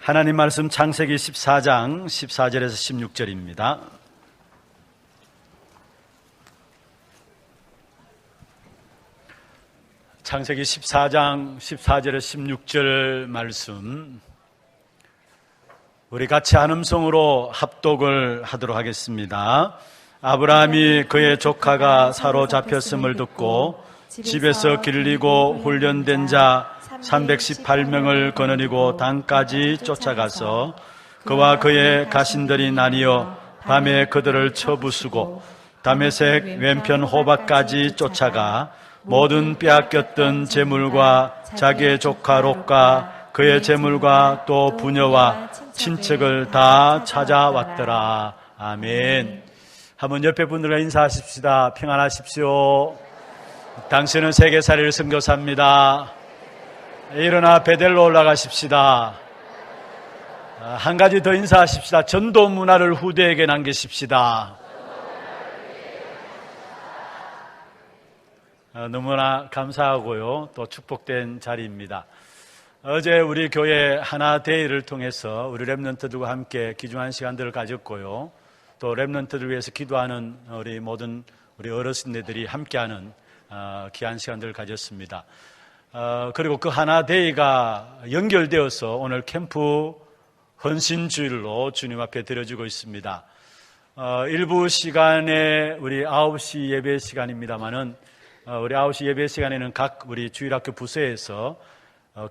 하나님 말씀 창세기 14장 14절에서 16절입니다. 창세기 14장 14절에서 16절 말씀, 우리 같이 한음성으로 합독을 하도록 하겠습니다. 아브라함이 그의 조카가 사로잡혔음을 듣고 집에서 길리고 훈련된 자 318명을 거느리고 단까지 쫓아가서 그와 그의 가신들이 나뉘어 밤에 그들을 쳐부수고 다메섹 왼편 호박까지 쫓아가 모든 빼앗겼던 재물과 자기의 조카 롯과 그의 재물과 또 부녀와 친척을 다 찾아왔더라. 아멘. 한번 옆에 분들과 인사하십시다. 평안하십시오. 당신은 세계살이를 선교사입니다. 일어나 베델로 올라가십시다. 한 가지 더 인사하십시다. 전도 문화를 후대에게 남기십시다. 너무나 감사하고요, 또 축복된 자리입니다. 어제 우리 교회 하나데이를 통해서 우리 렘넌트들과 함께 귀중한 시간들을 가졌고요, 또 렘넌트들을 위해서 기도하는 우리 모든 우리 어르신들이 함께하는 귀한 시간들을 가졌습니다. 그리고 그 하나데이가 연결되어서 오늘 캠프 헌신주일로 주님 앞에 드려지고 있습니다. 일부 시간에 우리 9시 예배 시간입니다만은 우리 9시 예배 시간에는 각 우리 주일학교 부서에서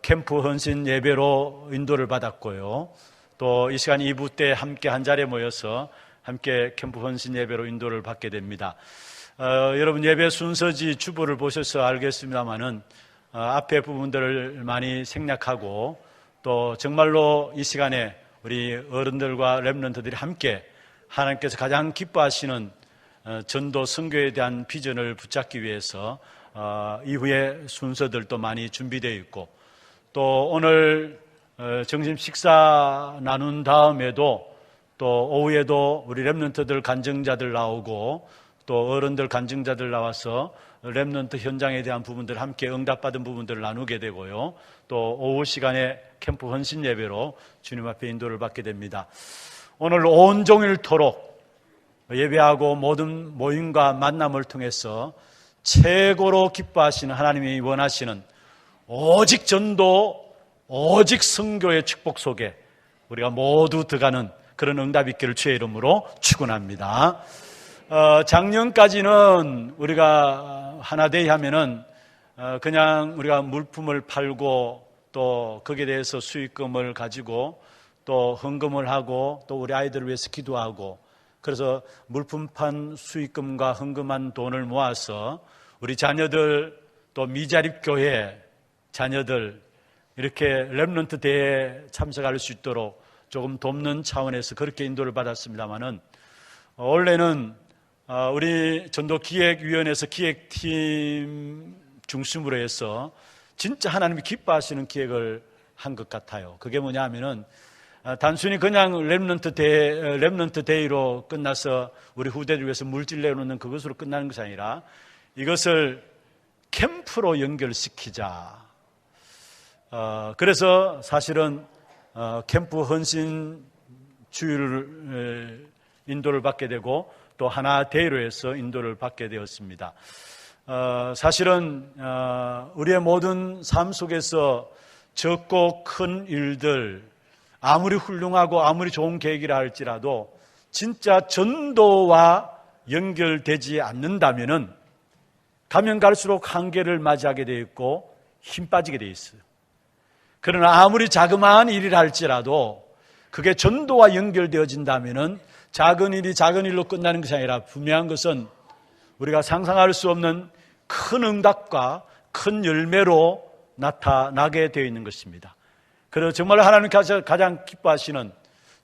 캠프 헌신 예배로 인도를 받았고요. 또 이 시간 2부 때 함께 한 자리에 모여서 함께 캠프 헌신 예배로 인도를 받게 됩니다. 여러분 예배 순서지 주보를 보셔서 알겠습니다만은 앞에 부분들을 많이 생략하고 또 정말로 이 시간에 우리 어른들과 렘넌트들이 함께 하나님께서 가장 기뻐하시는 전도 선교에 대한 비전을 붙잡기 위해서 이후에 순서들도 많이 준비되어 있고, 또 오늘 점심 식사 나눈 다음에도 또 오후에도 우리 렘넌트들 간증자들 나오고 또 어른들 간증자들 나와서 렘넌트 현장에 대한 부분들 함께 응답받은 부분들을 나누게 되고요, 또 오후 시간에 캠프 헌신 예배로 주님 앞에 인도를 받게 됩니다. 오늘 온종일토록 예배하고 모든 모임과 만남을 통해서 최고로 기뻐하시는 하나님이 원하시는 오직 전도, 오직 선교의 축복 속에 우리가 모두 들어가는 그런 응답 있기를 주의 이름으로 축원합니다. 작년까지는 우리가 하나데이 하면은 그냥 우리가 물품을 팔고 또 거기에 대해서 수익금을 가지고 또 헌금을 하고 또 우리 아이들을 위해서 기도하고, 그래서 물품 판 수익금과 헌금한 돈을 모아서 우리 자녀들 또 미자립 교회 자녀들 이렇게 렘넌트 대회에 참석할 수 있도록 조금 돕는 차원에서 그렇게 인도를 받았습니다만은, 원래는 우리 전도기획위원회에서 기획팀 중심으로 해서 진짜 하나님이 기뻐하시는 기획을 한 것 같아요. 그게 뭐냐 하면은 단순히 그냥 렘넌트 데이로 끝나서 우리 후대를 위해서 물질 내놓는 그것으로 끝나는 것이 아니라 이것을 캠프로 연결시키자. 그래서 사실은 캠프 헌신 주일을 인도를 받게 되고 또 하나데이로 해서 인도를 받게 되었습니다. 사실은 우리의 모든 삶 속에서 적고 큰 일들, 아무리 훌륭하고 아무리 좋은 계획이라 할지라도 진짜 전도와 연결되지 않는다면은 가면 갈수록 한계를 맞이하게 되어 있고 힘 빠지게 되어 있어요. 그러나 아무리 자그마한 일이라 할지라도 그게 전도와 연결되어진다면은 작은 일이 작은 일로 끝나는 것이 아니라 분명한 것은 우리가 상상할 수 없는 큰 응답과 큰 열매로 나타나게 되어 있는 것입니다. 그래서 정말 하나님께서 가장 기뻐하시는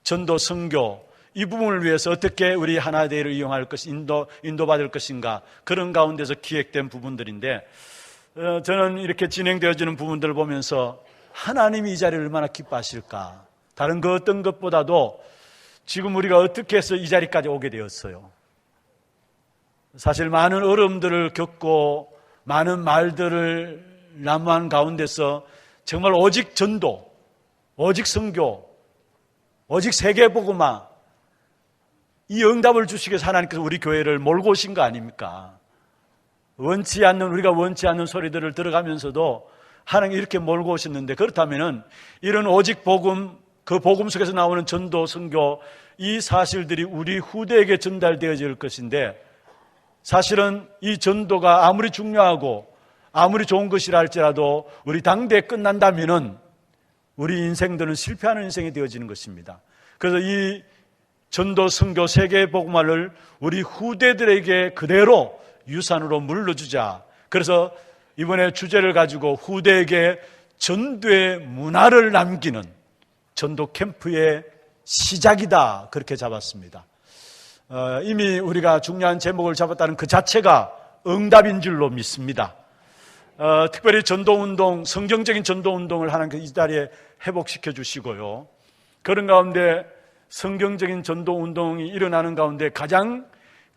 전도 선교 이 부분을 위해서 어떻게 우리 하나데이를 이용할 것, 인도받을 것인가, 그런 가운데서 기획된 부분들인데, 저는 이렇게 진행되어지는 부분들을 보면서 하나님이 이 자리를 얼마나 기뻐하실까. 다른 그 어떤 것보다도 지금 우리가 어떻게 해서 이 자리까지 오게 되었어요. 사실 많은 어려움들을 겪고 많은 말들을 난무한 가운데서 정말 오직 전도, 오직 선교, 오직 세계복음화, 이 응답을 주시기 위해서 하나님께서 우리 교회를 몰고 오신 거 아닙니까? 우리가 원치 않는 소리들을 들어가면서도 하나님이 이렇게 몰고 오셨는데, 그렇다면은 이런 오직 복음, 그 복음 속에서 나오는 전도, 선교, 이 사실들이 우리 후대에게 전달되어질 것인데, 사실은 이 전도가 아무리 중요하고 아무리 좋은 것이라 할지라도 우리 당대에 끝난다면은 우리 인생들은 실패하는 인생이 되어지는 것입니다. 그래서 이 전도, 선교, 세계 복음화를 우리 후대들에게 그대로 유산으로 물려주자. 그래서 이번에 주제를 가지고 후대에게 전도의 문화를 남기는 전도 캠프의 시작이다, 그렇게 잡았습니다. 이미 우리가 중요한 제목을 잡았다는 그 자체가 응답인 줄로 믿습니다. 특별히 전도운동, 성경적인 전도운동을 하나님께서 이 자리에 회복시켜 주시고요. 그런 가운데 성경적인 전도운동이 일어나는 가운데 가장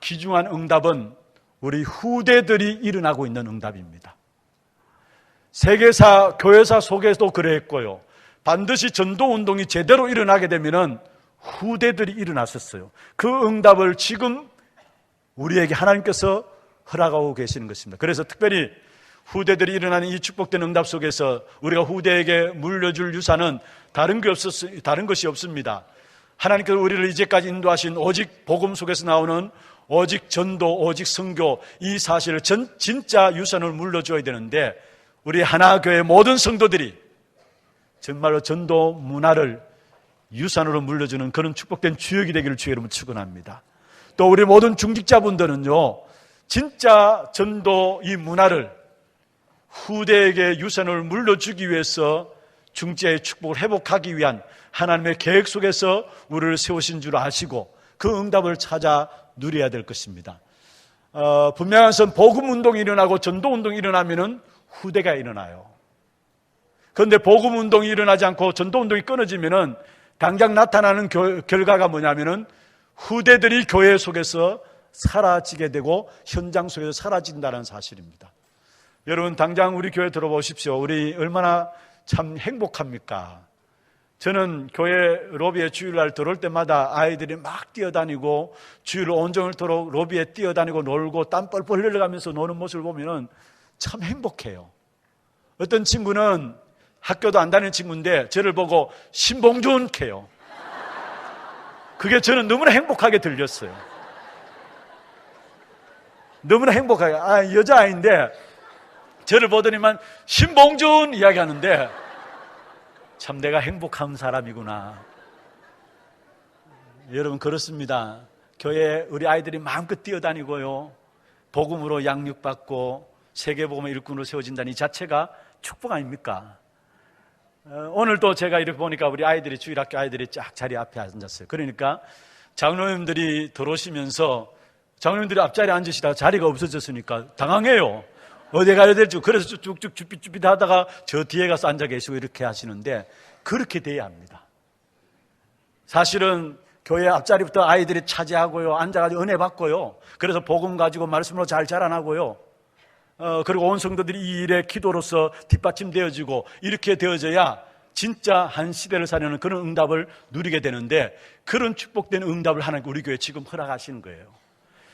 귀중한 응답은 우리 후대들이 일어나고 있는 응답입니다. 세계사, 교회사 속에서도 그랬고요. 반드시 전도운동이 제대로 일어나게 되면은 후대들이 일어났었어요. 그 응답을 지금 우리에게 하나님께서 허락하고 계시는 것입니다. 그래서 특별히 후대들이 일어나는 이 축복된 응답 속에서 우리가 후대에게 물려줄 유산은 다른 것이 없습니다. 하나님께서 우리를 이제까지 인도하신 오직 복음 속에서 나오는 오직 전도, 오직 선교, 이 사실을 진짜 유산을 물려줘야 되는데, 우리 하나교회 모든 성도들이 정말로 전도 문화를 유산으로 물려주는 그런 축복된 주역이 되기를 주의 이름으로 축원합니다. 또 우리 모든 중직자분들은요, 진짜 전도 이 문화를 후대에게 유산을 물려주기 위해서 중직자의 축복을 회복하기 위한 하나님의 계획 속에서 우리를 세우신 줄 아시고 그 응답을 찾아 누려야 될 것입니다. 분명한 것은 복음운동이 일어나고 전도운동이 일어나면은 후대가 일어나요. 그런데 복음운동이 일어나지 않고 전도운동이 끊어지면은 당장 나타나는 결과가 뭐냐면은 후대들이 교회 속에서 사라지게 되고 현장 속에서 사라진다는 사실입니다. 여러분, 당장 우리 교회 들어보십시오. 우리 얼마나 참 행복합니까? 저는 교회 로비에 주일날 들어올 때마다 아이들이 막 뛰어다니고 주일 온종일토록 로비에 뛰어다니고 놀고 땀 뻘뻘 흘려가면서 노는 모습을 보면 참 행복해요. 어떤 친구는 학교도 안 다니는 친구인데 저를 보고 신봉준 캐요. 그게 저는 너무나 행복하게 들렸어요. 너무나 행복하게. 여자아이인데 저를 보더니만 신봉준 이야기하는데 참 내가 행복한 사람이구나. 여러분, 그렇습니다. 교회에 우리 아이들이 마음껏 뛰어다니고요, 복음으로 양육받고 세계복음의 일꾼으로 세워진다는 이 자체가 축복 아닙니까? 오늘도 제가 이렇게 보니까 우리 아이들이, 주일학교 아이들이 쫙 자리 앞에 앉았어요. 그러니까 장로님들이 들어오시면서 장로님들이 앞자리에 앉으시다가 자리가 없어졌으니까 당황해요. 어디 가야 될지. 그래서 쭉쭉 쭈삣쭈삣 하다가 저 뒤에 가서 앉아 계시고 이렇게 하시는데, 그렇게 돼야 합니다. 사실은 교회 앞자리부터 아이들이 차지하고요, 앉아가지고 은혜 받고요, 그래서 복음 가지고 말씀으로 잘 자라나고요, 그리고 온 성도들이 이 일에 기도로서 뒷받침되어지고 이렇게 되어져야 진짜 한 시대를 사려는 그런 응답을 누리게 되는데, 그런 축복된 응답을 하나님 우리 교회에 지금 허락하시는 거예요.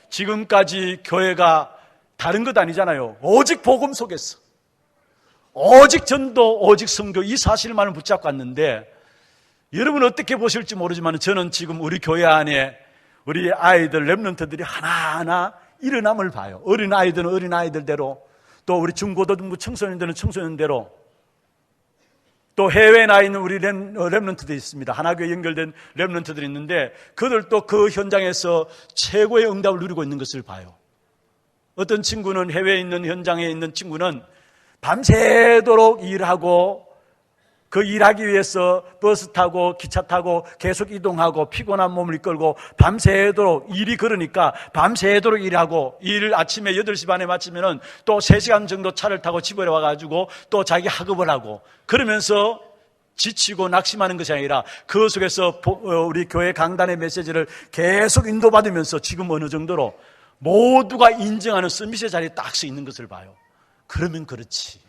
지금까지 교회가 다른 것 아니잖아요. 오직 복음 속에서 오직 전도, 오직 선교, 이 사실만을 붙잡고 왔는데, 여러분 어떻게 보실지 모르지만 저는 지금 우리 교회 안에 우리 아이들, 렘넌트들이 하나하나 일어남을 봐요. 어린 아이들은 어린 아이들대로, 또 우리 중고등부 청소년들은 청소년대로, 또 해외에 나 있는 우리 렘넌트들이 있습니다. 하나교회 연결된 렘넌트들이 있는데 그들도 그 현장에서 최고의 응답을 누리고 있는 것을 봐요. 어떤 친구는, 해외에 있는 현장에 있는 친구는 밤새도록 일하고, 그 일하기 위해서 버스 타고 기차 타고 계속 이동하고 피곤한 몸을 이끌고 밤새도록 일이, 그러니까 밤새도록 일하고, 일 아침에 8시 반에 마치면은 또 3시간 정도 차를 타고 집에 와가지고 또 자기 학업을 하고, 그러면서 지치고 낙심하는 것이 아니라 그 속에서 우리 교회 강단의 메시지를 계속 인도받으면서 지금 어느 정도로 모두가 인정하는 서밋의 자리에 딱 서 있는 것을 봐요. 그러면 그렇지.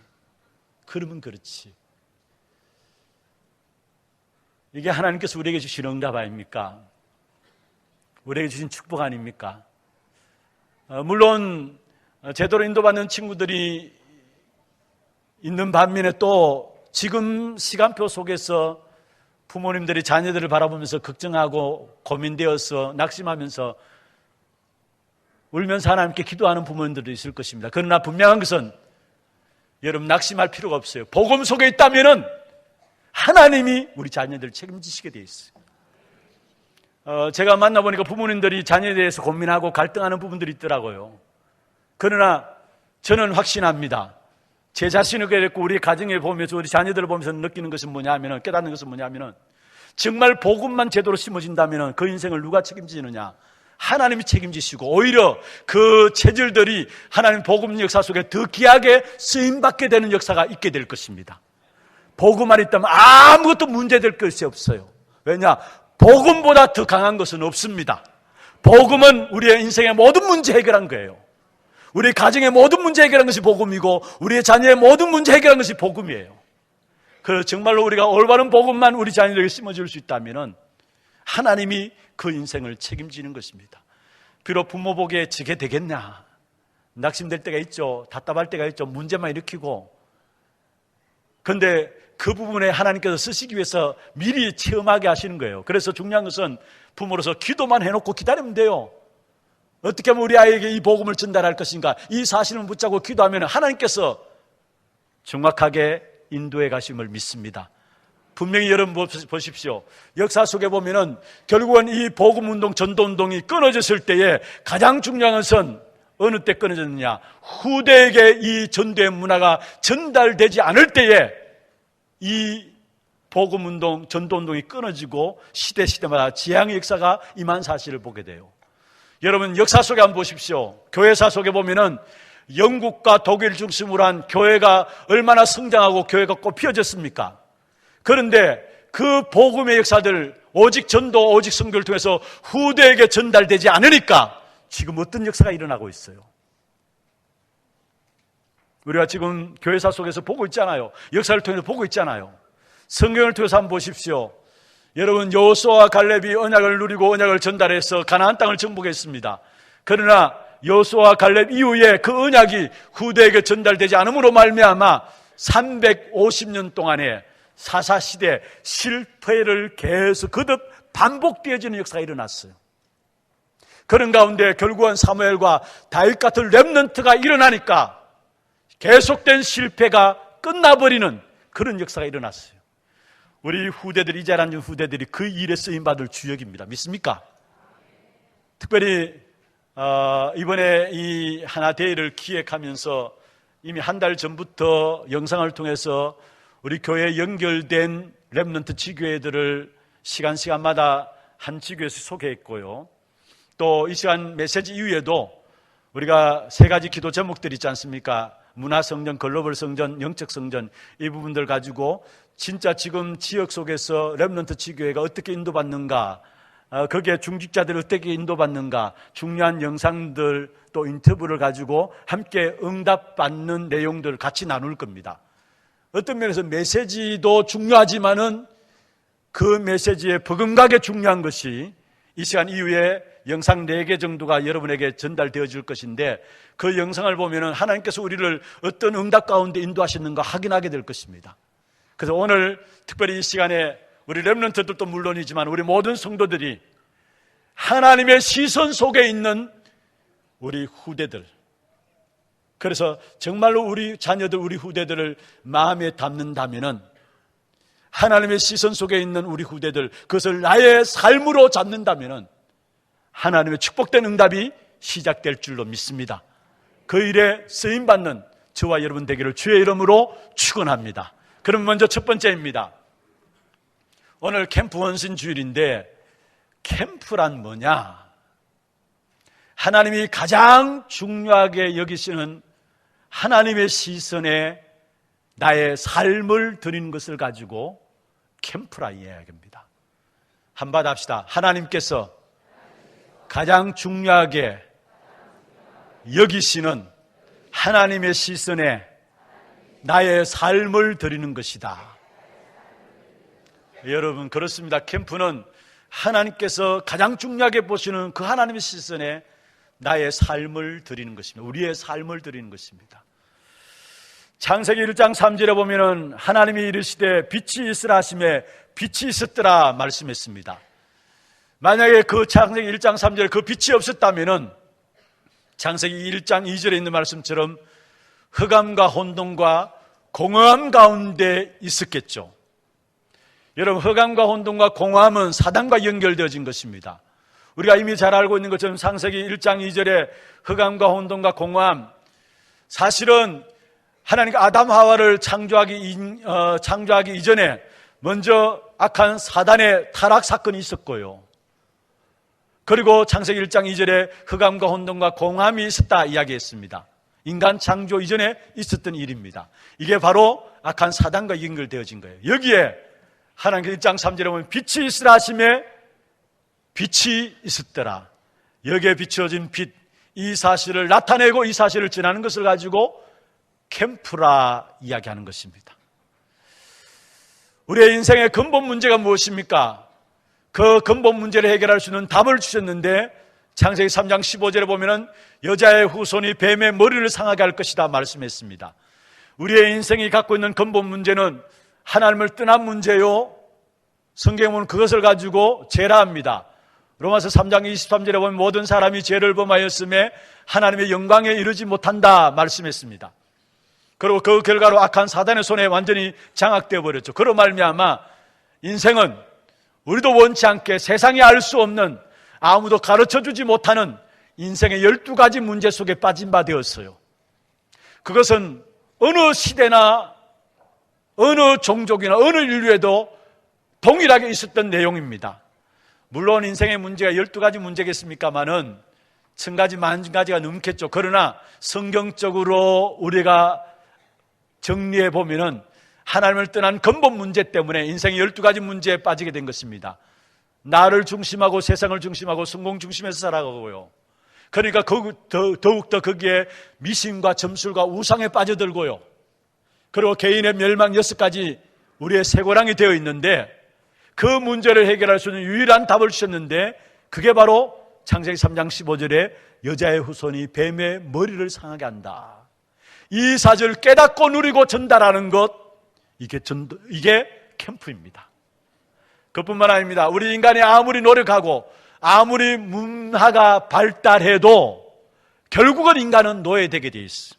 이게 하나님께서 우리에게 주신 응답 아닙니까? 우리에게 주신 축복 아닙니까? 물론 제대로 인도받는 친구들이 있는 반면에 또 지금 시간표 속에서 부모님들이 자녀들을 바라보면서 걱정하고 고민되어서 낙심하면서 울면서 하나님께 기도하는 부모님들도 있을 것입니다. 그러나 분명한 것은 여러분 낙심할 필요가 없어요. 복음 속에 있다면은 하나님이 우리 자녀들을 책임지시게 되어 있어요. 제가 만나보니까 부모님들이 자녀에 대해서 고민하고 갈등하는 부분들이 있더라고요. 그러나 저는 확신합니다. 제 자신을 그랬고 우리 가정에 보면서 우리 자녀들을 보면서 느끼는 것은 뭐냐면은, 깨닫는 것은 뭐냐면은, 정말 복음만 제대로 심어진다면은 그 인생을 누가 책임지느냐? 하나님이 책임지시고 오히려 그 체질들이 하나님 복음 역사 속에 더 귀하게 쓰임받게 되는 역사가 있게 될 것입니다. 복음만 있다면 아무것도 문제될 것이 없어요. 왜냐? 복음보다 더 강한 것은 없습니다. 복음은 우리의 인생의 모든 문제 해결한 거예요. 우리 가정의 모든 문제 해결한 것이 복음이고 우리의 자녀의 모든 문제 해결한 것이 복음이에요. 그래서 정말로 우리가 올바른 복음만 우리 자녀들에게 심어줄 수 있다면 하나님이 그 인생을 책임지는 것입니다. 비록 부모 보기에 지게 되겠냐, 낙심될 때가 있죠. 답답할 때가 있죠. 문제만 일으키고. 그런데 그 부분에 하나님께서 쓰시기 위해서 미리 체험하게 하시는 거예요. 그래서 중요한 것은 부모로서 기도만 해놓고 기다리면 돼요. 어떻게 하면 우리 아이에게 이 복음을 전달할 것인가, 이 사실을 붙잡고 기도하면 하나님께서 정확하게 인도해 가심을 믿습니다. 분명히 여러분 보십시오. 역사 속에 보면은 결국은 이 복음운동, 전도운동이 끊어졌을 때에 가장 중요한 것은 어느 때 끊어졌느냐? 후대에게 이 전도의 문화가 전달되지 않을 때에 이 복음운동, 전도운동이 끊어지고 시대마다 재앙의 역사가 임한 사실을 보게 돼요. 여러분 역사 속에 한번 보십시오. 교회사 속에 보면은 영국과 독일 중심으로 한 교회가 얼마나 성장하고 교회가 꽃피어졌습니까? 그런데 그 복음의 역사들, 오직 전도, 오직 선교를 통해서 후대에게 전달되지 않으니까 지금 어떤 역사가 일어나고 있어요? 우리가 지금 교회사 속에서 보고 있잖아요. 역사를 통해서 보고 있잖아요. 성경을 통해서 한번 보십시오. 여러분 여호수아와 갈렙이 언약을 누리고 언약을 전달해서 가나안 땅을 정복했습니다. 그러나 여호수아와 갈렙 이후에 그 언약이 후대에게 전달되지 않음으로 말미암아 350년 동안에 사사시대 실패를 계속 거듭 반복되어지는 역사가 일어났어요. 그런 가운데 결국은 사무엘과 다윗 같은 렘넌트가 일어나니까 계속된 실패가 끝나버리는 그런 역사가 일어났어요. 우리 후대들이, 이제 자라는 후대들이 그 일에 쓰임받을 주역입니다. 믿습니까? 특별히 이번에 이 하나대회를 기획하면서 이미 한 달 전부터 영상을 통해서 우리 교회에 연결된 렘넌트 지교회들을 시간마다 한 지교회에서 소개했고요. 또 이 시간 메시지 이후에도 우리가 세 가지 기도 제목들이 있지 않습니까? 문화성전, 글로벌 성전, 영적 성전, 이 부분들 가지고 진짜 지금 지역 속에서 렘넌트 지교회가 어떻게 인도받는가, 거기에 중직자들이 어떻게 인도받는가, 중요한 영상들 또 인터뷰를 가지고 함께 응답받는 내용들을 같이 나눌 겁니다. 어떤 면에서 메시지도 중요하지만은 그 메시지에 버금가게 중요한 것이 이 시간 이후에 영상 4개 정도가 여러분에게 전달되어질 것인데 그 영상을 보면은 하나님께서 우리를 어떤 응답 가운데 인도하시는가 확인하게 될 것입니다. 그래서 오늘 특별히 이 시간에 우리 렘넌트들도 물론이지만 우리 모든 성도들이 하나님의 시선 속에 있는 우리 후대들, 그래서 정말로 우리 자녀들, 우리 후대들을 마음에 담는다면은 하나님의 시선 속에 있는 우리 후대들, 그것을 나의 삶으로 잡는다면은 하나님의 축복된 응답이 시작될 줄로 믿습니다. 그 일에 쓰임받는 저와 여러분 되기를 주의 이름으로 축원합니다. 그럼 먼저 첫 번째입니다. 오늘 캠프 원신 주일인데 캠프란 뭐냐? 하나님이 가장 중요하게 여기시는 하나님의 시선에 나의 삶을 드리는 것을 가지고 캠프라 이야기합니다. 한번 합시다. 하나님께서 가장 중요하게 여기시는 하나님의 시선에 나의 삶을 드리는 것이다. 여러분, 그렇습니다. 캠프는 하나님께서 가장 중요하게 보시는 그 하나님의 시선에 나의 삶을 드리는 것입니다. 우리의 삶을 드리는 것입니다. 창세기 1장 3절에 보면은 하나님이 이르시되 빛이 있으라 하시매 빛이 있었더라 말씀했습니다. 만약에 그 창세기 1장 3절에 그 빛이 없었다면은 창세기 1장 2절에 있는 말씀처럼 흑암과 혼돈과 공허함 가운데 있었겠죠. 여러분, 흑암과 혼돈과 공허함은 사단과 연결되어진 것입니다. 우리가 이미 잘 알고 있는 것처럼 창세기 1장 2절에 흑암과 혼돈과 공허함, 사실은 하나님과 아담 하와를 창조하기 이전에 먼저 악한 사단의 타락 사건이 있었고요. 그리고 창세기 1장 2절에 흑암과 혼돈과 공허함이 있었다 이야기했습니다. 인간 창조 이전에 있었던 일입니다. 이게 바로 악한 사단과 연결되어진 거예요. 여기에 하나님께서 1장 3절에 보면 빛이 있으라 하시매 빛이 있었더라. 여기에 비추어진 빛, 이 사실을 나타내고 이 사실을 전하는 것을 가지고 캠프라 이야기하는 것입니다. 우리의 인생의 근본 문제가 무엇입니까? 그 근본 문제를 해결할 수 있는 답을 주셨는데 창세기 3장 15절에 보면은 여자의 후손이 뱀의 머리를 상하게 할 것이다 말씀했습니다. 우리의 인생이 갖고 있는 근본 문제는 하나님을 떠난 문제요. 성경은 그것을 가지고 죄라 합니다. 로마서 3장 23절에 보면 모든 사람이 죄를 범하였음에 하나님의 영광에 이르지 못한다 말씀했습니다. 그리고 그 결과로 악한 사단의 손에 완전히 장악되어 버렸죠. 그로 말미암아 인생은 우리도 원치 않게 세상이 알 수 없는, 아무도 가르쳐주지 못하는 인생의 12가지 문제 속에 빠진 바 되었어요. 그것은 어느 시대나 어느 종족이나 어느 인류에도 동일하게 있었던 내용입니다. 물론 인생의 문제가 12가지 문제겠습니까마는 1000가지, 10,000가지가 넘겠죠. 그러나 성경적으로 우리가 정리해 보면은 하나님을 떠난 근본 문제 때문에 인생의 12가지 문제에 빠지게 된 것입니다. 나를 중심하고 세상을 중심하고 성공 중심에서 살아가고요. 그러니까 더욱더 거기에 미신과 점술과 우상에 빠져들고요. 그리고 개인의 멸망 6가지 우리의 쇠고랑이 되어 있는데 그 문제를 해결할 수 있는 유일한 답을 주셨는데 그게 바로 창세기 3장 15절에 여자의 후손이 뱀의 머리를 상하게 한다. 이 사실을 깨닫고 누리고 전달하는 것, 이게 캠프입니다. 그뿐만 아닙니다. 우리 인간이 아무리 노력하고 아무리 문화가 발달해도 결국은 인간은 노예되게 되어 있어.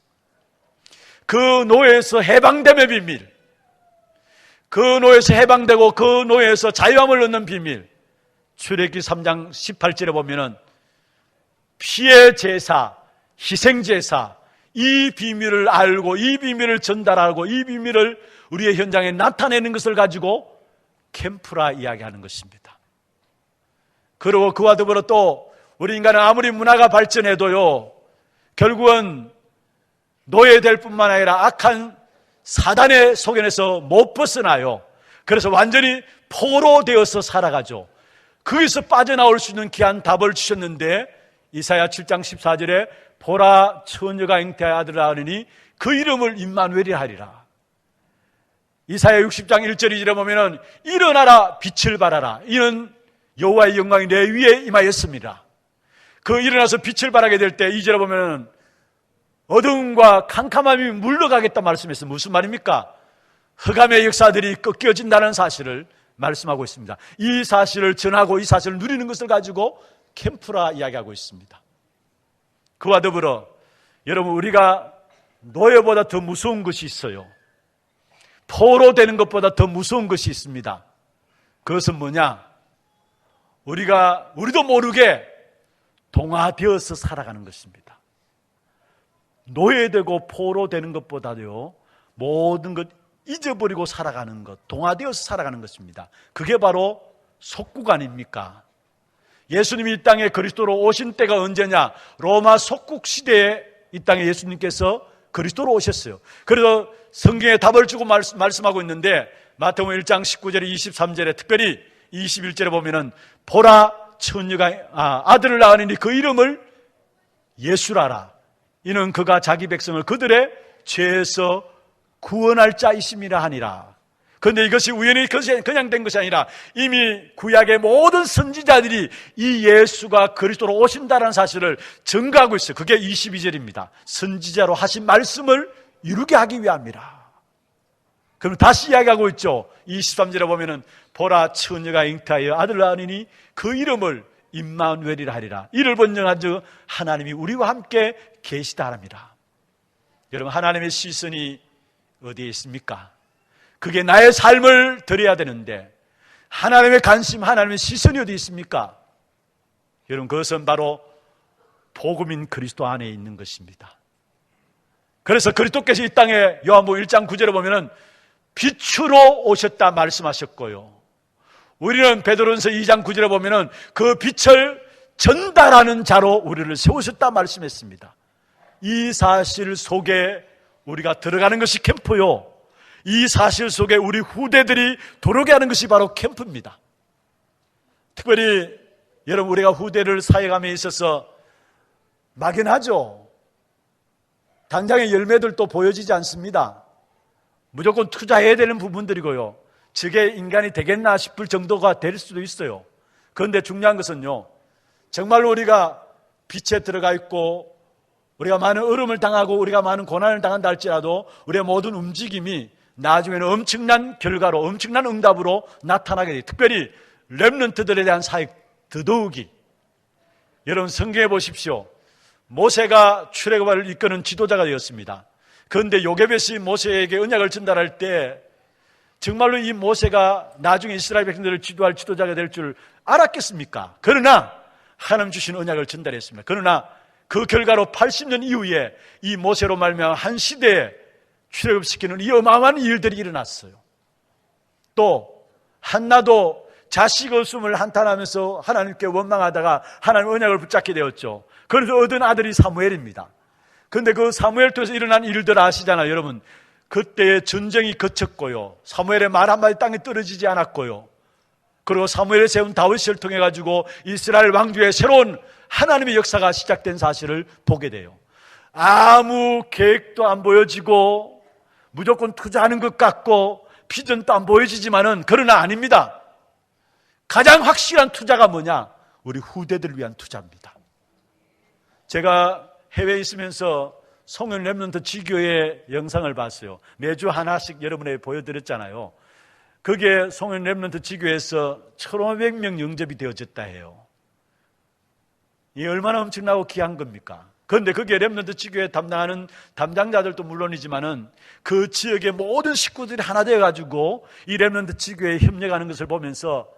그 노예에서 해방됨의 비밀, 그 노예에서 해방되고 그 노예에서 자유함을 얻는 비밀, 출애굽기 3장 18절에 보면은 피의 제사, 희생제사, 이 비밀을 알고 이 비밀을 전달하고 이 비밀을 우리의 현장에 나타내는 것을 가지고 캠프라 이야기하는 것입니다. 그리고 그와 더불어 또 우리 인간은 아무리 문화가 발전해도요, 결국은 노예될 뿐만 아니라 악한 사단의 소견에서 못 벗어나요. 그래서 완전히 포로되어서 살아가죠. 거기서 빠져나올 수 있는 귀한 답을 주셨는데 이사야 7장 14절에 보라 처녀가 잉태하여 아들을 낳으니 그 이름을 임마누엘이라 하리라. 이사야 60장 1절 2절에 보면은 일어나라 빛을 발하라. 이는 여호와의 영광이 내 위에 임하였습니다. 그 일어나서 빛을 발하게 될 때 2절에 보면은 어둠과 캄캄함이 물러가겠다 말씀했어요. 무슨 말입니까? 흑암의 역사들이 꺾여진다는 사실을 말씀하고 있습니다. 이 사실을 전하고 이 사실을 누리는 것을 가지고 캠프라 이야기하고 있습니다. 그와 더불어 여러분, 우리가 노예보다 더 무서운 것이 있어요. 포로되는 것보다 더 무서운 것이 있습니다. 그것은 뭐냐? 우리도 모르게 동화되어서 살아가는 것입니다. 노예되고 포로되는 것보다도요, 모든 것 잊어버리고 살아가는 것, 동화되어서 살아가는 것입니다. 그게 바로 속국 아닙니까? 예수님이 이 땅에 그리스도로 오신 때가 언제냐? 로마 속국 시대에 이 땅에 예수님께서 그리스도로 오셨어요. 그래서 성경에 답을 주고 말씀하고 있는데 마태복음 1장 19절에 23절에 특별히 21절에 보면은 보라 처녀가 아들을 낳으니 그 이름을 예수라라. 이는 그가 자기 백성을 그들의 죄에서 구원할 자이심이라 하니라. 그런데 이것이 우연히 그냥 된 것이 아니라 이미 구약의 모든 선지자들이 이 예수가 그리스도로 오신다는 사실을 증거하고 있어요. 그게 22절입니다. 선지자로 하신 말씀을 이루게 하기 위함이라. 그럼 다시 이야기하고 있죠. 23절에 보면은 보라 처녀가 잉태하여 아들을 낳으니 그 이름을 임마누엘이라 하리라. 이를 번영하여 하나님이 우리와 함께 계시다 하랍니다. 여러분, 하나님의 시선이 어디에 있습니까? 그게 나의 삶을 드려야 되는데 하나님의 관심, 하나님의 시선이 어디 있습니까? 여러분, 그것은 바로 복음인 그리스도 안에 있는 것입니다. 그래서 그리스도께서 이 땅에 요한복음 1장 9절에 보면은 빛으로 오셨다 말씀하셨고요. 우리는 베드로전서 2장 9절에 보면은 그 빛을 전달하는 자로 우리를 세우셨다 말씀했습니다. 이 사실 속에 우리가 들어가는 것이 캠프요. 이 사실 속에 우리 후대들이 들어오게 하는 것이 바로 캠프입니다. 특별히 여러분, 우리가 후대를 사역함에 있어서 막연하죠. 당장의 열매들도 보여지지 않습니다. 무조건 투자해야 되는 부분들이고요. 저게 인간이 되겠나 싶을 정도가 될 수도 있어요. 그런데 중요한 것은요, 정말로 우리가 빛에 들어가 있고 우리가 많은 어려움을 당하고 우리가 많은 고난을 당한다 할지라도 우리의 모든 움직임이 나중에는 엄청난 결과로, 엄청난 응답으로 나타나게 돼요. 특별히 렘넌트들에 대한 사역 더더욱이. 여러분, 성경에 보십시오. 모세가 출애굽을 이끄는 지도자가 되었습니다. 그런데 요게벳이 모세에게 언약을 전달할 때 정말로 이 모세가 나중에 이스라엘 백성들을 지도할 지도자가 될 줄 알았겠습니까? 그러나 하나님 주신 언약을 전달했습니다. 그러나 그 결과로 80년 이후에 이 모세로 말미암아 한 시대에 출애굽시키는 이 어마어마한 일들이 일어났어요. 또 한나도 자식 없음을 한탄하면서 하나님께 원망하다가 하나님 언약을 붙잡게 되었죠. 그래서 얻은 아들이 사무엘입니다. 그런데 그 사무엘 통해서 일어난 일들 아시잖아요, 여러분. 그때의 전쟁이 거쳤고요, 사무엘의 말 한마디 땅에 떨어지지 않았고요, 그리고 사무엘이 세운 다윗을 통해 가지고 이스라엘 왕조의 새로운 하나님의 역사가 시작된 사실을 보게 돼요. 아무 계획도 안 보여지고 무조건 투자하는 것 같고 비전도 안 보여지지만은 그러나 아닙니다. 가장 확실한 투자가 뭐냐? 우리 후대들을 위한 투자입니다. 제가 해외에 있으면서 송현 렘넌트 지교의 영상을 봤어요. 매주 하나씩 여러분에게 보여드렸잖아요. 그게 송현 렘넌트 지교에서 1,500명 영접이 되어졌다 해요. 이 얼마나 엄청나고 귀한 겁니까? 그런데 그게 렘넌트 지교에 담당하는 담당자들도 물론이지만은 그 지역의 모든 식구들이 하나 되어가지고 이 렘넌트 지교에 협력하는 것을 보면서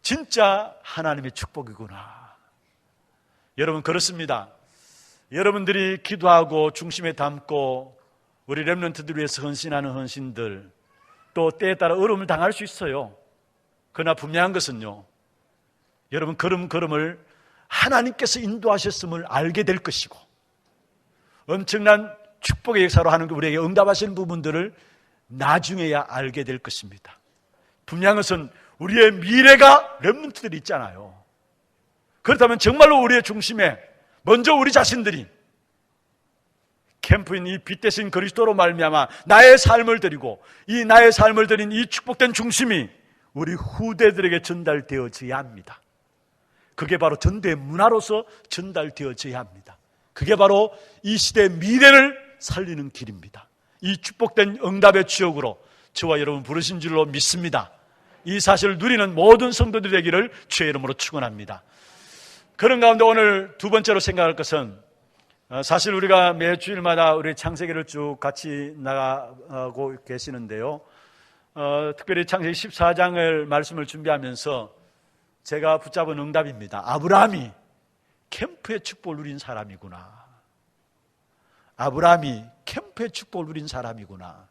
진짜 하나님의 축복이구나. 여러분, 그렇습니다. 여러분들이 기도하고 중심에 담고 우리 렘넌트들 위해서 헌신하는 헌신들, 또 때에 따라 어려움을 당할 수 있어요. 그러나 분명한 것은요, 여러분 걸음걸음을 하나님께서 인도하셨음을 알게 될 것이고 엄청난 축복의 역사로 하는 게 우리에게 응답하시는 부분들을 나중에야 알게 될 것입니다. 분명한 것은 우리의 미래가 렘넌트들이 있잖아요. 그렇다면 정말로 우리의 중심에 먼저 우리 자신들이 캠프인 이 빛 대신 그리스도로 말미암아 나의 삶을 드리고 이 나의 삶을 드린 이 축복된 중심이 우리 후대들에게 전달되어져야 합니다. 그게 바로 전도의 문화로서 전달되어져야 합니다. 그게 바로 이 시대의 미래를 살리는 길입니다. 이 축복된 응답의 추억으로 저와 여러분 부르신 줄로 믿습니다. 이 사실을 누리는 모든 성도들이 되기를 주의 이름으로 축원합니다. 그런 가운데 오늘 두 번째로 생각할 것은, 사실 우리가 매 주일마다 우리 창세기를 쭉 같이 나가고 계시는데요, 특별히 창세기 14장을 말씀을 준비하면서 제가 붙잡은 응답입니다. 아브라함이 캠프의 축복을 누린 사람이구나. 아브라함이 캠프의 축복을 누린 사람이구나.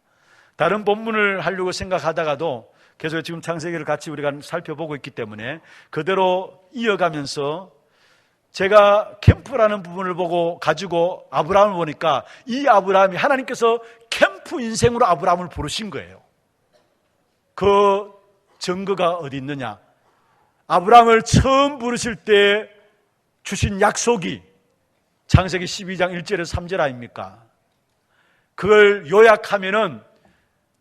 다른 본문을 하려고 생각하다가도 계속 지금 창세기를 같이 우리가 살펴보고 있기 때문에 그대로 이어가면서 제가 캠프라는 부분을 가지고 아브라함을 보니까 이 아브라함이 하나님께서 캠프 인생으로 아브라함을 부르신 거예요. 그 증거가 어디 있느냐? 아브라함을 처음 부르실 때 주신 약속이 창세기 12장 1절에서 3절 아닙니까? 그걸 요약하면은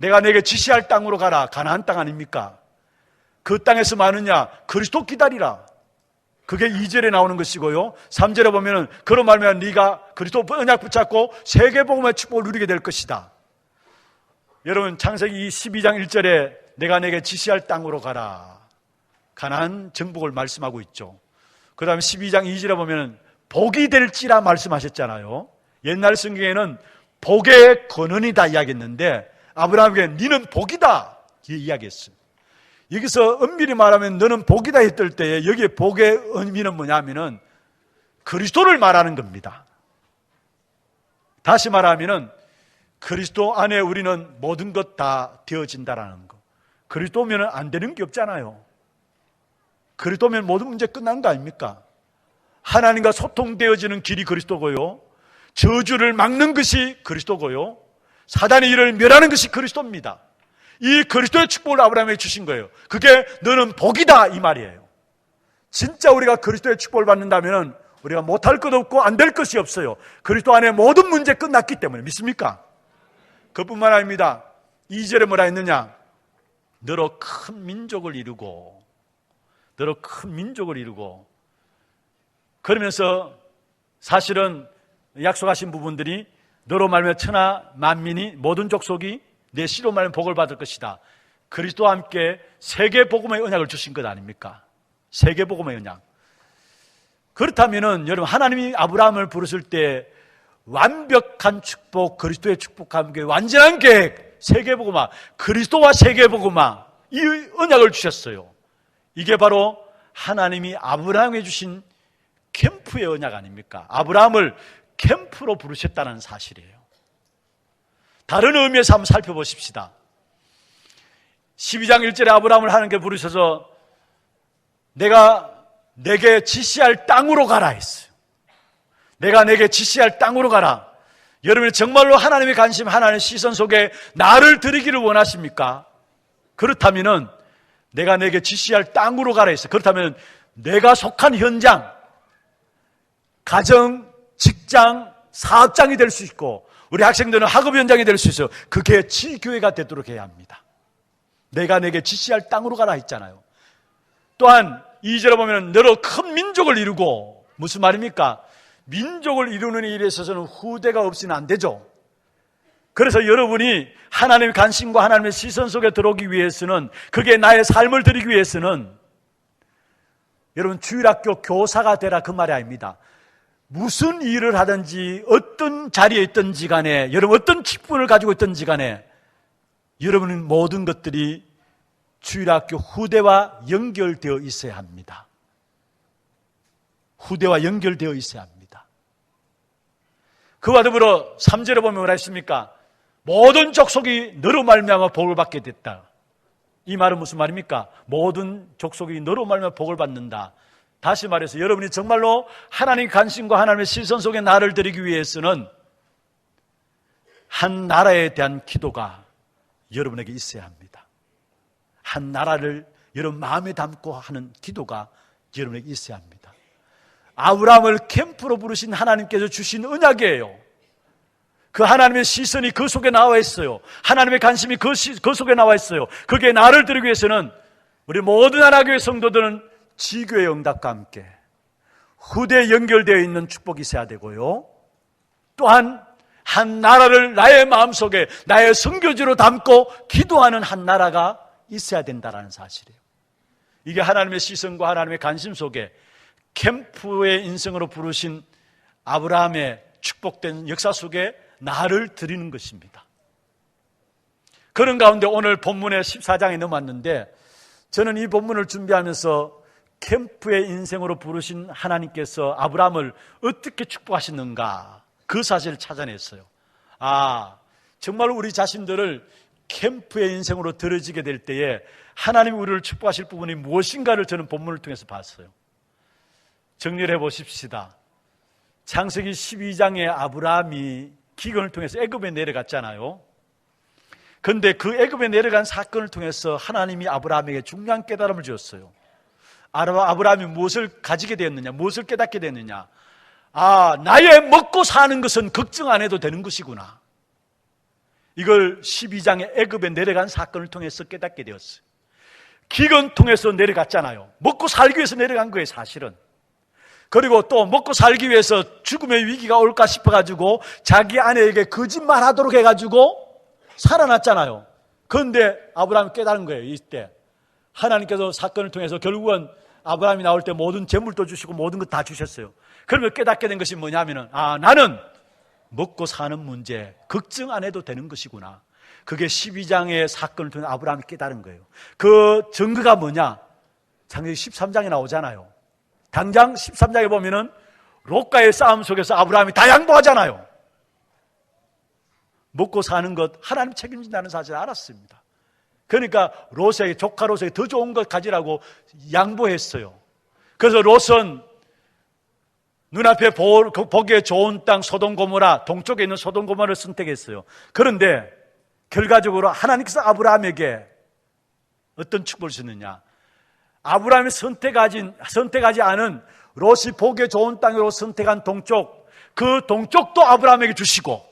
내가 내게 지시할 땅으로 가라. 가나안 땅 아닙니까? 그 땅에서 마느냐? 그리스도 기다리라. 그게 2절에 나오는 것이고요. 3절에 보면은 그런 말면 네가 그리스도 언약 붙잡고 세계복음의 축복을 누리게 될 것이다. 여러분, 창세기 12장 1절에 내가 내게 지시할 땅으로 가라. 가나안 정복을 말씀하고 있죠. 그 다음에 12장 2절에 보면은 복이 될지라 말씀하셨잖아요. 옛날 성경에는 복의 근원이다 이야기했는데 아브라함에게 너는 복이다 이야기했어요. 여기서 엄밀히 말하면 너는 복이다 했을 때에 여기에 복의 의미는 뭐냐면은 그리스도를 말하는 겁니다. 다시 말하면은 그리스도 안에 우리는 모든 것 다 되어진다라는 거. 그리스도면 안 되는 게 없잖아요. 그리스도면 모든 문제 끝난 거 아닙니까? 하나님과 소통되어지는 길이 그리스도고요. 저주를 막는 것이 그리스도고요. 사단의 일을 멸하는 것이 그리스도입니다. 이 그리스도의 축복을 아브라함에게 주신 거예요. 그게 너는 복이다 이 말이에요. 진짜 우리가 그리스도의 축복을 받는다면 우리가 못할 것 없고 안 될 것이 없어요. 그리스도 안에 모든 문제 끝났기 때문에. 믿습니까? 그뿐만 아닙니다. 2절에 뭐라 했느냐? 너로 큰 민족을 이루고 그러면서 사실은 약속하신 부분들이 너로 말하면 천하 만민이 모든 족속이 내 씨로 말하면 복을 받을 것이다. 그리스도와 함께 세계복음의 언약을 주신 것 아닙니까? 세계복음의 언약. 그렇다면은 여러분, 하나님이 아브라함을 부르실 때 완벽한 축복, 그리스도의 축복과 함께 완전한 계획, 세계복음화, 그리스도와 세계복음화, 이 언약을 주셨어요. 이게 바로 하나님이 아브라함에게 주신 캠프의 언약 아닙니까? 아브라함을 캠프로 부르셨다는 사실이에요. 다른 의미에서 한번 살펴보십시다. 12장 1절에 아브라함을 하나님께 부르셔서 내가 내게 지시할 땅으로 가라 했어요. 내가 내게 지시할 땅으로 가라. 여러분이 정말로 하나님의 관심, 하나님의 시선 속에 나를 드리기를 원하십니까? 그렇다면은 내가 내게 지시할 땅으로 가라 했어요. 그렇다면 내가 속한 현장, 가정, 직장, 사업장이 될 수 있고 우리 학생들은 학업 현장이 될 수 있어요. 그게 지교회가 되도록 해야 합니다. 내가 내게 지시할 땅으로 가라 했잖아요. 또한 2절에 보면 너로 큰 민족을 이루고, 무슨 말입니까? 민족을 이루는 일에 있어서는 후대가 없이는 안 되죠. 그래서 여러분이 하나님의 관심과 하나님의 시선 속에 들어오기 위해서는, 그게 나의 삶을 드리기 위해서는 여러분 주일학교 교사가 되라 그 말이 아닙니다. 무슨 일을 하든지 어떤 자리에 있든지 간에, 여러분 어떤 직분을 가지고 있든지 간에 여러분은 모든 것들이 주일학교 후대와 연결되어 있어야 합니다. 후대와 연결되어 있어야 합니다. 그와 더불어 3절에 보면 뭐라 했습니까? 모든 족속이 너로 말미암아 복을 받게 됐다. 이 말은 무슨 말입니까? 모든 족속이 너로 말미암아 복을 받는다. 다시 말해서 여러분이 정말로 하나님의 관심과 하나님의 시선 속에 나를 드리기 위해서는 한 나라에 대한 기도가 여러분에게 있어야 합니다. 한 나라를 여러분 마음에 담고 하는 기도가 여러분에게 있어야 합니다. 아브라함을 캠프로 부르신 하나님께서 주신 언약이에요. 그 하나님의 시선이 그 속에 나와 있어요. 하나님의 관심이 그 속에 나와 있어요. 그게 나를 드리기 위해서는 우리 모든 하나교회 성도들은 지교의 응답과 함께 후대에 연결되어 있는 축복이 있어야 되고요. 또한 한 나라를 나의 마음속에 나의 선교지로 담고 기도하는 한 나라가 있어야 된다는 사실이에요. 이게 하나님의 시선과 하나님의 관심 속에 캠프의 인생으로 부르신 아브라함의 축복된 역사 속에 나를 드리는 것입니다. 그런 가운데 오늘 본문의 14장에 넘었는데, 저는 이 본문을 준비하면서 캠프의 인생으로 부르신 하나님께서 아브라함을 어떻게 축복하셨는가, 그 사실을 찾아냈어요. 정말 우리 자신들을 캠프의 인생으로 들어지게 될 때에 하나님이 우리를 축복하실 부분이 무엇인가를 저는 본문을 통해서 봤어요. 정리를 해보십시다. 창세기 12장에 아브라함이 기근을 통해서 애굽에 내려갔잖아요. 그런데 그 애굽에 내려간 사건을 통해서 하나님이 아브라함에게 중요한 깨달음을 주었어요. 아브라함이 무엇을 가지게 되었느냐, 무엇을 깨닫게 되었느냐. 나의 먹고 사는 것은 걱정 안 해도 되는 것이구나. 이걸 12장의 애굽에 내려간 사건을 통해서 깨닫게 되었어요. 기근 통해서 내려갔잖아요. 먹고 살기 위해서 내려간 거예요, 사실은. 그리고 또 먹고 살기 위해서 죽음의 위기가 올까 싶어가지고 자기 아내에게 거짓말하도록 해가지고 살아났잖아요. 그런데 아브라함이 깨달은 거예요. 이때 하나님께서 사건을 통해서 결국은 아브라함이 나올 때 모든 재물도 주시고 모든 것 다 주셨어요. 그러면 깨닫게 된 것이 뭐냐면은, 나는 먹고 사는 문제 걱정 안 해도 되는 것이구나. 그게 12장의 사건을 통해 아브라함이 깨달은 거예요. 그 증거가 뭐냐? 창세기 13장에 나오잖아요. 당장 13장에 보면은 롯과의 싸움 속에서 아브라함이 다 양보하잖아요. 먹고 사는 것 하나님 책임진다는 사실을 알았습니다. 그러니까 롯에게, 조카 롯에게 더 좋은 것 가지라고 양보했어요. 그래서 롯은 눈앞에 보기에 좋은 땅 소돔 고모라, 동쪽에 있는 소돔 고모라를 선택했어요. 그런데 결과적으로 하나님께서 아브라함에게 어떤 축복을 주느냐? 아브라함이 선택하지 않은 롯이 보기에 좋은 땅으로 선택한 동쪽, 그 동쪽도 아브라함에게 주시고,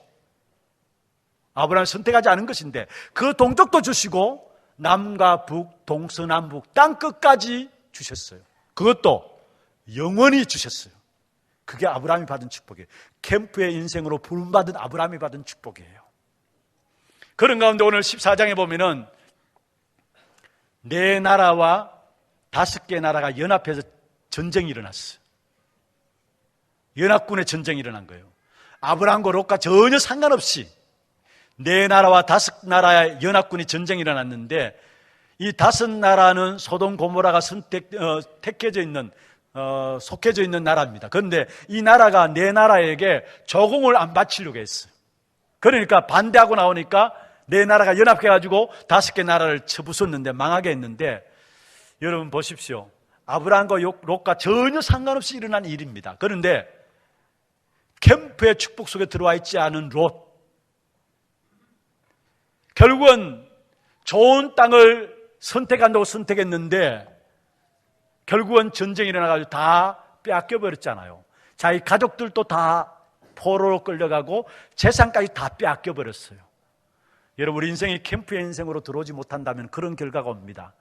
아브라함이 선택하지 않은 것인데 그 동쪽도 주시고 남과 북, 동서남북 땅 끝까지 주셨어요. 그것도 영원히 주셨어요. 그게 아브라함이 받은 축복이에요. 캠프의 인생으로 부름받은 아브라함이 받은 축복이에요. 그런 가운데 오늘 14장에 보면은 네 나라와 5개 나라가 연합해서 전쟁이 일어났어요. 연합군의 전쟁이 일어난 거예요. 아브라함과 롯과 전혀 상관없이 네 나라와 5나라의 연합군이 전쟁이 일어났는데, 이 5나라는 소돔 고모라가 속해져 있는 나라입니다. 그런데 이 나라가 네 나라에게 조공을 안 바치려고 했어요. 그러니까 반대하고 나오니까 네 나라가 연합해가지고 5개 나라를 쳐부쉈는데, 망하게 했는데, 여러분 보십시오. 아브라함과 롯과 전혀 상관없이 일어난 일입니다. 그런데 캠프의 축복 속에 들어와 있지 않은 롯, 결국은 좋은 땅을 선택한다고 선택했는데 결국은 전쟁이 일어나가지고 다 빼앗겨버렸잖아요. 자기 가족들도 다 포로로 끌려가고 재산까지 다 빼앗겨버렸어요. 여러분, 우리 인생이 캠프의 인생으로 들어오지 못한다면 그런 결과가 옵니다.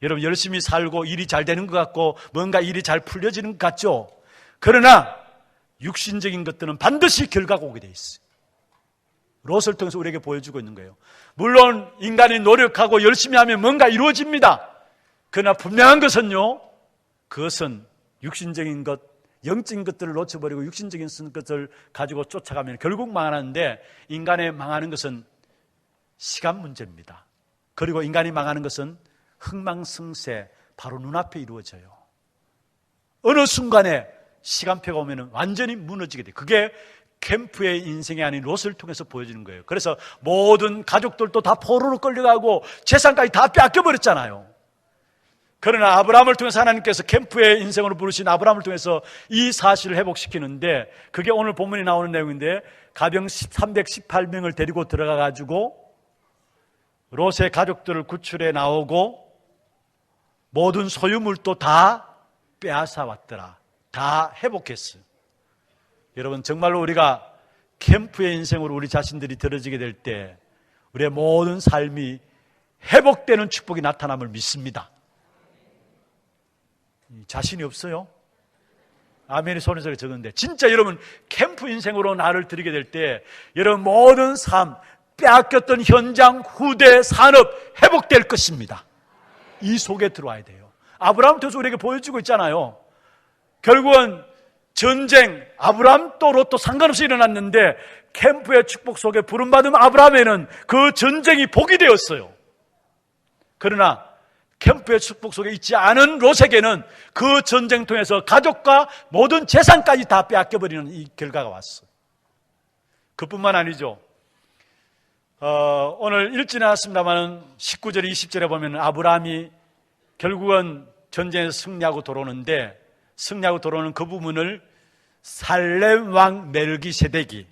여러분, 열심히 살고 일이 잘 되는 것 같고 뭔가 일이 잘 풀려지는 것 같죠? 그러나 육신적인 것들은 반드시 결과가 오게 돼 있어요. 롯을 통해서 우리에게 보여주고 있는 거예요. 물론 인간이 노력하고 열심히 하면 뭔가 이루어집니다. 그러나 분명한 것은요, 그것은 육신적인 것, 영적인 것들을 놓쳐버리고 육신적인 것을 가지고 쫓아가면 결국 망하는데, 인간의 망하는 것은 시간 문제입니다. 그리고 인간이 망하는 것은 흥망성쇠, 바로 눈앞에 이루어져요. 어느 순간에 시간표가 오면 완전히 무너지게 돼요. 그게 캠프의 인생이 아닌 롯을 통해서 보여지는 거예요. 그래서 모든 가족들도 다 포로로 끌려가고 재산까지 다 빼앗겨버렸잖아요. 그러나 아브라함을 통해서 하나님께서 캠프의 인생으로 부르신 아브라함을 통해서 이 사실을 회복시키는데, 그게 오늘 본문에 나오는 내용인데, 가병 318명을 데리고 들어가가지고 롯의 가족들을 구출해 나오고 모든 소유물도 다 빼앗아 왔더라. 다 회복했어요. 여러분, 정말로 우리가 캠프의 인생으로 우리 자신들이 들어지게 될 때 우리의 모든 삶이 회복되는 축복이 나타남을 믿습니다. 자신이 없어요? 아멘이 손에 소리 적은데, 진짜 여러분 캠프 인생으로 나를 들이게 될 때 여러분 모든 삶, 빼앗겼던 현장, 후대, 산업 회복될 것입니다. 이 속에 들어와야 돼요. 아브라함 통해서 우리에게 보여주고 있잖아요. 결국은 전쟁, 아브라함 또 롯도 상관없이 일어났는데 캠프의 축복 속에 부름받은 아브라함에는 그 전쟁이 복이 되었어요. 그러나 캠프의 축복 속에 있지 않은 롯에게는 그 전쟁 통해서 가족과 모든 재산까지 다 빼앗겨버리는 이 결과가 왔어요. 그뿐만 아니죠. 오늘 읽지는 않았습니다만 19절, 20절에 보면 아브라함이 결국은 전쟁에서 승리하고 돌아오는데, 승리하고 돌아오는 그 부분을 살렘 왕 멜기세덱이,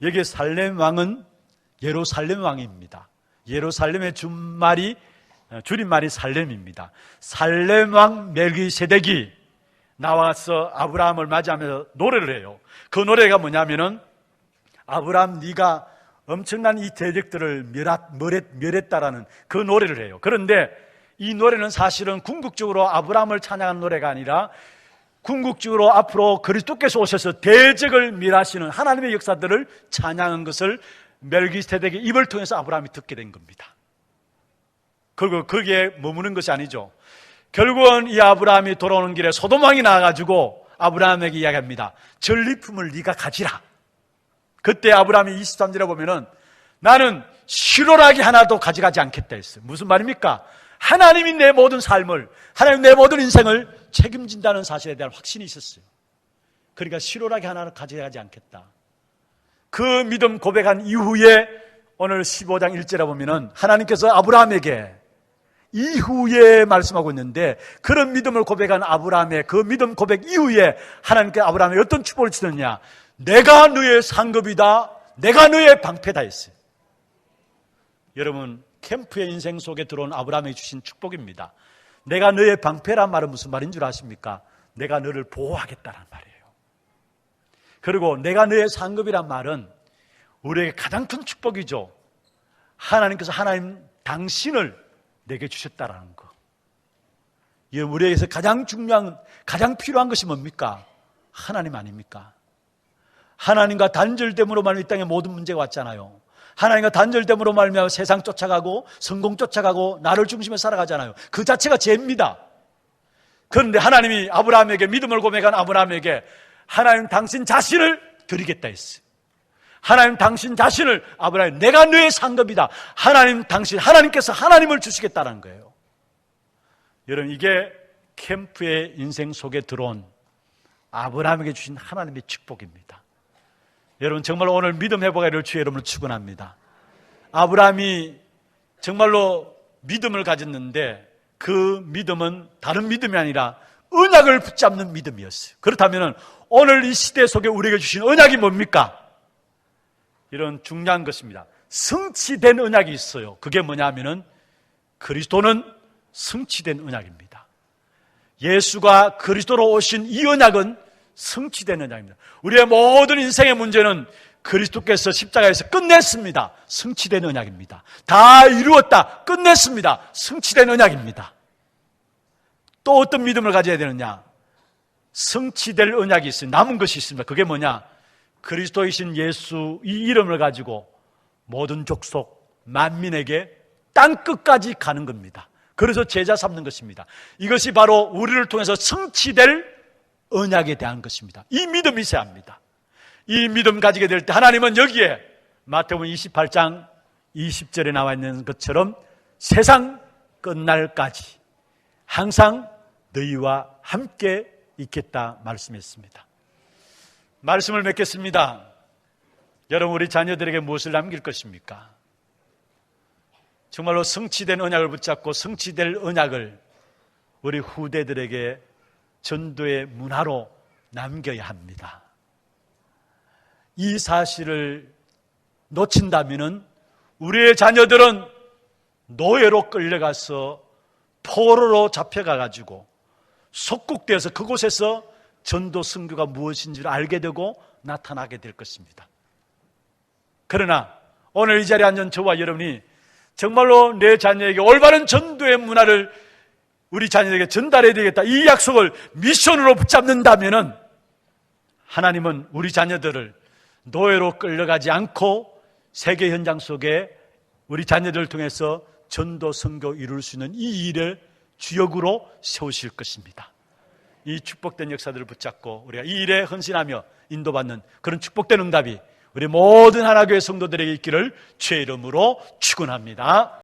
여기 살렘 왕은 예루살렘 왕입니다. 예루살렘의 줄임말이 살렘입니다. 살렘 왕 멜기세덱이 나와서 아브라함을 맞이하면서 노래를 해요. 그 노래가 뭐냐면은, 아브라함 네가 엄청난 이 대적들을 멸했다라는 그 노래를 해요. 그런데 이 노래는 사실은 궁극적으로 아브라함을 찬양하는 노래가 아니라 궁극적으로 앞으로 그리스도께서 오셔서 대적을 멸하시는 하나님의 역사들을 찬양한 것을 멜기세덱의 입을 통해서 아브라함이 듣게 된 겁니다. 그리고 거기에 머무는 것이 아니죠. 결국은 이 아브라함이 돌아오는 길에 소돔 왕이 나와가지고 아브라함에게 이야기합니다. 전리품을 네가 가지라. 그때 아브라함이 23절에 보면은 나는 실오라기 하나도 가져가지 않겠다 했어요. 무슨 말입니까? 하나님이 내 모든 삶을, 하나님 내 모든 인생을 책임진다는 사실에 대한 확신이 있었어요. 그러니까 실오라기 하나는 가져가지 않겠다. 그 믿음 고백한 이후에 오늘 15장 1절에 보면은 하나님께서 아브라함에게 이후에 말씀하고 있는데, 그런 믿음을 고백한 아브라함의 그 믿음 고백 이후에 하나님께 아브라함에 어떤 축복을 주셨느냐? 내가 너의 상급이다, 내가 너의 방패다 했어요. 여러분, 캠프의 인생 속에 들어온 아브라함에게 주신 축복입니다. 내가 너의 방패란 말은 무슨 말인 줄 아십니까? 내가 너를 보호하겠다는 말이에요. 그리고 내가 너의 상급이란 말은 우리에게 가장 큰 축복이죠. 하나님께서 하나님 당신을 내게 주셨다라는 거. 우리에게서 가장 중요한, 가장 필요한 것이 뭡니까? 하나님 아닙니까? 하나님과 단절됨으로 말미암아 이 땅에 모든 문제가 왔잖아요. 하나님과 단절됨으로 말미암아 세상 쫓아가고 성공 쫓아가고 나를 중심에 살아가잖아요. 그 자체가 죄입니다. 그런데 하나님이 아브라함에게, 믿음을 고백한 아브라함에게 하나님 당신 자신을 드리겠다 했어요. 하나님 당신 자신을, 아브라함 내가 너의 상급이다. 하나님 당신, 하나님께서 하나님을 주시겠다는 거예요. 여러분, 이게 캠프의 인생 속에 들어온 아브라함에게 주신 하나님의 축복입니다. 여러분, 정말 오늘 믿음 회복의 일을 주의 이름으로 축원합니다. 아브라함이 정말로 믿음을 가졌는데 그 믿음은 다른 믿음이 아니라 언약을 붙잡는 믿음이었어요. 그렇다면 오늘 이 시대 속에 우리에게 주신 언약이 뭡니까? 이런 중요한 것입니다. 성취된 언약이 있어요. 그게 뭐냐 하면은 그리스도는 성취된 언약입니다. 예수가 그리스도로 오신 이 언약은 성취된 언약입니다. 우리의 모든 인생의 문제는 그리스도께서 십자가에서 끝냈습니다. 성취된 언약입니다. 다 이루었다, 끝냈습니다. 성취된 언약입니다. 또 어떤 믿음을 가져야 되느냐? 성취될 언약이 있어요. 남은 것이 있습니다. 그게 뭐냐? 그리스도이신 예수 이 이름을 가지고 모든 족속 만민에게 땅 끝까지 가는 겁니다. 그래서 제자 삼는 것입니다. 이것이 바로 우리를 통해서 성취될 언약에 대한 것입니다. 이 믿음이 있어야 합니다. 이 믿음 가지게 될 때 하나님은 여기에 마태복음 28장 20절에 나와 있는 것처럼 세상 끝날까지 항상 너희와 함께 있겠다 말씀했습니다. 말씀을 맺겠습니다. 여러분, 우리 자녀들에게 무엇을 남길 것입니까? 정말로 성취된 언약을 붙잡고 성취될 언약을 우리 후대들에게 전도의 문화로 남겨야 합니다. 이 사실을 놓친다면 우리의 자녀들은 노예로 끌려가서 포로로 잡혀가가지고 속국되어서 그곳에서 전도 선교가 무엇인지를 알게 되고 나타나게 될 것입니다. 그러나 오늘 이 자리에 앉은 저와 여러분이 정말로 내 자녀에게 올바른 전도의 문화를 우리 자녀에게 전달해야 되겠다, 이 약속을 미션으로 붙잡는다면 하나님은 우리 자녀들을 노예로 끌려가지 않고 세계 현장 속에 우리 자녀들을 통해서 전도 선교 이룰 수 있는 이 일을 주역으로 세우실 것입니다. 이 축복된 역사들을 붙잡고 우리가 이 일에 헌신하며 인도받는 그런 축복된 응답이 우리 모든 하나교회 성도들에게 있기를 주의 이름으로 축원합니다.